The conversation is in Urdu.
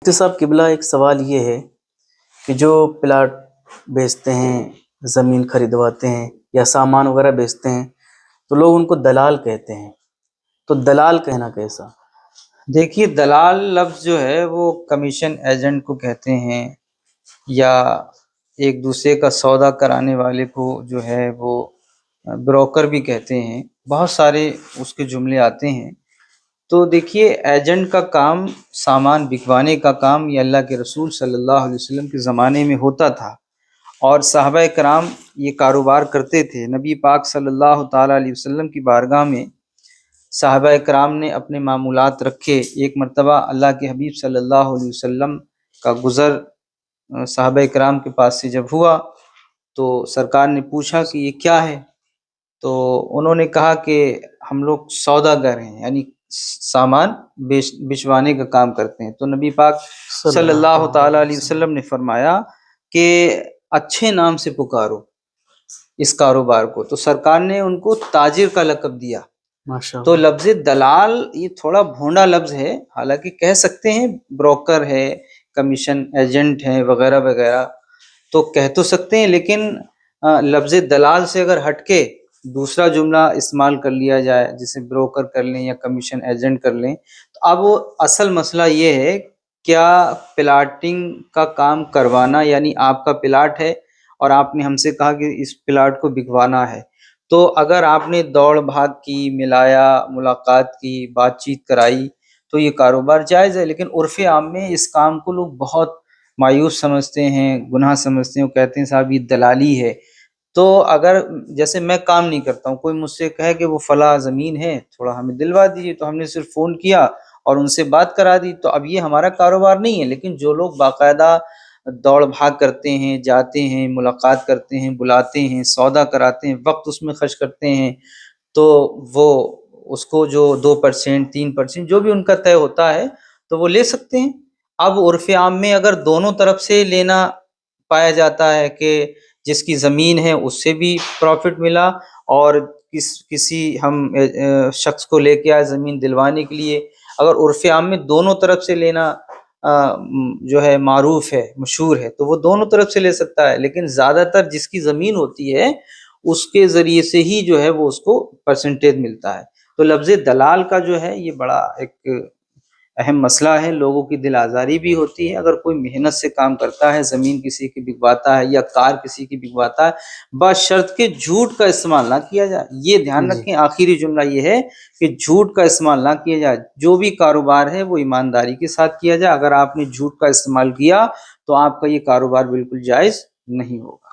مفتی صاحب قبلہ، ایک سوال یہ ہے کہ جو پلاٹ بیچتے ہیں، زمین خریدواتے ہیں یا سامان وغیرہ بیچتے ہیں تو لوگ ان کو دلال کہتے ہیں، تو دلال کہنا کیسا؟ دیکھیے، دلال لفظ جو ہے وہ کمیشن ایجنٹ کو کہتے ہیں، یا ایک دوسرے کا سودا کرانے والے کو جو ہے وہ بروکر بھی کہتے ہیں، بہت سارے اس کے جملے آتے ہیں۔ تو دیکھیے، ایجنٹ کا کام، سامان بکوانے کا کام، یہ اللہ کے رسول صلی اللہ علیہ وسلم کے زمانے میں ہوتا تھا، اور صحابہ کرام یہ کاروبار کرتے تھے۔ نبی پاک صلی اللہ تعالیٰ علیہ وسلم کی بارگاہ میں صحابہ کرام نے اپنے معمولات رکھے۔ ایک مرتبہ اللہ کے حبیب صلی اللہ علیہ وسلم کا گزر صحابہ کرام کے پاس سے جب ہوا تو سرکار نے پوچھا کہ یہ کیا ہے؟ تو انہوں نے کہا کہ ہم لوگ سوداگر ہیں، یعنی سامان بچوانے کا کام کرتے ہیں۔ تو نبی پاک صلی اللہ تعالیٰ علیہ وسلم نے فرمایا کہ اچھے نام سے پکارو اس کاروبار کو۔ تو سرکار نے ان کو تاجر کا لقب دیا۔ تو لفظ دلال یہ تھوڑا بھونڈا لفظ ہے، حالانکہ کہہ سکتے ہیں بروکر ہے، کمیشن ایجنٹ ہے، وغیرہ وغیرہ، تو کہہ تو سکتے ہیں، لیکن لفظ دلال سے اگر ہٹ کے دوسرا جملہ استعمال کر لیا جائے، جسے بروکر کر لیں یا کمیشن ایجنٹ کر لیں، تو اب اصل مسئلہ یہ ہے، کیا پلاٹنگ کا کام کروانا، یعنی آپ کا پلاٹ ہے اور آپ نے ہم سے کہا کہ اس پلاٹ کو بکوانا ہے، تو اگر آپ نے دوڑ بھاگ کی، ملایا، ملاقات کی، بات چیت کرائی، تو یہ کاروبار جائز ہے۔ لیکن عرف عام میں اس کام کو لوگ بہت مایوس سمجھتے ہیں، گناہ سمجھتے ہیں، وہ کہتے ہیں صاحب یہ دلالی ہے۔ تو اگر جیسے میں کام نہیں کرتا ہوں، کوئی مجھ سے کہے کہ وہ فلاں زمین ہے، تھوڑا ہمیں دلوا دیجیے، تو ہم نے صرف فون کیا اور ان سے بات کرا دی، تو اب یہ ہمارا کاروبار نہیں ہے۔ لیکن جو لوگ باقاعدہ دوڑ بھاگ کرتے ہیں، جاتے ہیں، ملاقات کرتے ہیں، بلاتے ہیں، سودا کراتے ہیں، وقت اس میں خرچ کرتے ہیں، تو وہ اس کو جو 2% 3% جو بھی ان کا طے ہوتا ہے تو وہ لے سکتے ہیں۔ اب عرف عام میں اگر دونوں طرف سے لینا پایا جاتا ہے کہ جس کی زمین ہے اس سے بھی پروفٹ ملا، اور کسی ہم شخص کو لے کے آئے زمین دلوانے کے لیے، اگر عرف عام میں دونوں طرف سے لینا جو ہے معروف ہے، مشہور ہے، تو وہ دونوں طرف سے لے سکتا ہے۔ لیکن زیادہ تر جس کی زمین ہوتی ہے اس کے ذریعے سے ہی جو ہے وہ اس کو پرسنٹیج ملتا ہے۔ تو لفظ دلال کا جو ہے یہ بڑا ایک اہم مسئلہ ہے، لوگوں کی دل آزاری بھی ہوتی ہے۔ اگر کوئی محنت سے کام کرتا ہے، زمین کسی کی بکواتا ہے یا کار کسی کی بکواتا ہے، بشرط کہ جھوٹ کا استعمال نہ کیا جائے۔ یہ دھیان رکھیں، آخری جملہ یہ ہے کہ جھوٹ کا استعمال نہ کیا جائے۔ جو بھی کاروبار ہے وہ ایمانداری کے ساتھ کیا جائے۔ اگر آپ نے جھوٹ کا استعمال کیا تو آپ کا یہ کاروبار بالکل جائز نہیں ہوگا۔